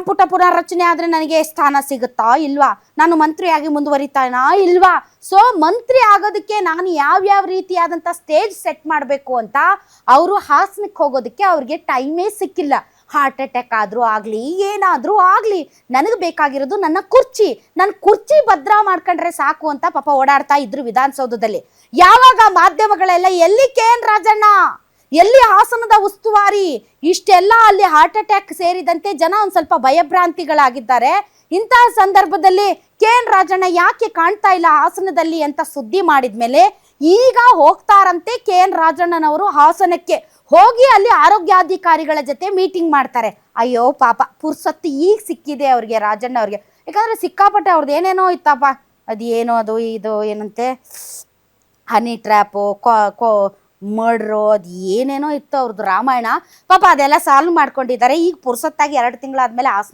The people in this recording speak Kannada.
ಸಂಪುಟ ಪುನರ್ರಚನೆ ಆದ್ರೆ ನನಗೆ ಸ್ಥಾನ ಸಿಗುತ್ತಾ ಇಲ್ವಾ, ನಾನು ಮಂತ್ರಿಯಾಗಿ ಮುಂದುವರಿತಾನಾ ಇಲ್ವಾ, ಸೊ ಮಂತ್ರಿ ಆಗೋದಕ್ಕೆ ನಾನು ಯಾವ್ಯಾವ ರೀತಿಯಾದಂಥ ಸ್ಟೇಜ್ ಸೆಟ್ ಮಾಡಬೇಕು ಅಂತ ಅವರು ಹಾಸನಕ್ಕೆ ಹೋಗೋದಕ್ಕೆ ಅವ್ರಿಗೆ ಟೈಮೇ ಸಿಕ್ಕಿಲ್ಲ. ಹಾರ್ಟ್ ಅಟ್ಯಾಕ್ ಆದ್ರೂ ಆಗ್ಲಿ ಏನಾದ್ರೂ ಆಗ್ಲಿ, ನನಗೆ ಬೇಕಾಗಿರೋದು ನನ್ನ ಕುರ್ಚಿ ಭದ್ರ ಮಾಡ್ಕೊಂಡ್ರೆ ಸಾಕು ಅಂತ ಪಾಪ ಓಡಾಡ್ತಾ ಇದ್ರು ವಿಧಾನಸೌಧದಲ್ಲಿ. ಯಾವಾಗ ಮಾಧ್ಯಮಗಳೆಲ್ಲ ಎಲ್ಲಿ ಕೆ ಎನ್ ರಾಜಣ್ಣ, ಎಲ್ಲಿ ಹಾಸನದ ಉಸ್ತುವಾರಿ, ಇಷ್ಟೆಲ್ಲ ಅಲ್ಲಿ ಹಾರ್ಟ್ ಅಟ್ಯಾಕ್ ಸೇರಿದಂತೆ ಜನ ಒಂದ್ ಸ್ವಲ್ಪ ಭಯಭ್ರಾಂತಿಗಳಾಗಿದ್ದಾರೆ. ಇಂತಹ ಸಂದರ್ಭದಲ್ಲಿ ಕೆ ಎನ್ ರಾಜಣ್ಣ ಯಾಕೆ ಕಾಣ್ತಾ ಇಲ್ಲ ಹಾಸನದಲ್ಲಿ ಅಂತ ಸುದ್ದಿ ಮಾಡಿದ್ಮೇಲೆ ಈಗ ಹೋಗ್ತಾರಂತೆ ಕೆ ಎನ್ ರಾಜಣ್ಣನವರು ಹಾಸನಕ್ಕೆ ಹೋಗಿ ಅಲ್ಲಿ ಆರೋಗ್ಯಾಧಿಕಾರಿಗಳ ಜೊತೆ ಮೀಟಿಂಗ್ ಮಾಡ್ತಾರೆ. ಅಯ್ಯೋ ಪಾಪ ಪುರ್ಸತ್ತು ಈಗ ಸಿಕ್ಕಿದೆ ಅವ್ರಿಗೆ, ರಾಜಣ್ಣ ಅವ್ರಿಗೆ. ಯಾಕಂದ್ರೆ ಸಿಕ್ಕಾಪಟ್ಟೆ ಅವ್ರದ್ದು ಏನೇನೋ ಇತ್ತಪ್ಪ, ಅದೇನೋ ಅದು ಇದು ಏನಂತೆ ಹನಿ ಟ್ರ್ಯಾಪು ಮರ್ಡ್ರು, ಅದು ಏನೇನೋ ಇತ್ತು ಅವ್ರದ್ದು ರಾಮಾಯಣ. ಪಾಪ ಅದೆಲ್ಲ ಸಾಲ್ವ್ ಮಾಡ್ಕೊಂಡಿದ್ದಾರೆ. ಈಗ ಪುರ್ಸೊತ್ತಾಗಿ 2 ತಿಂಗಳಾದ್ಮೇಲೆ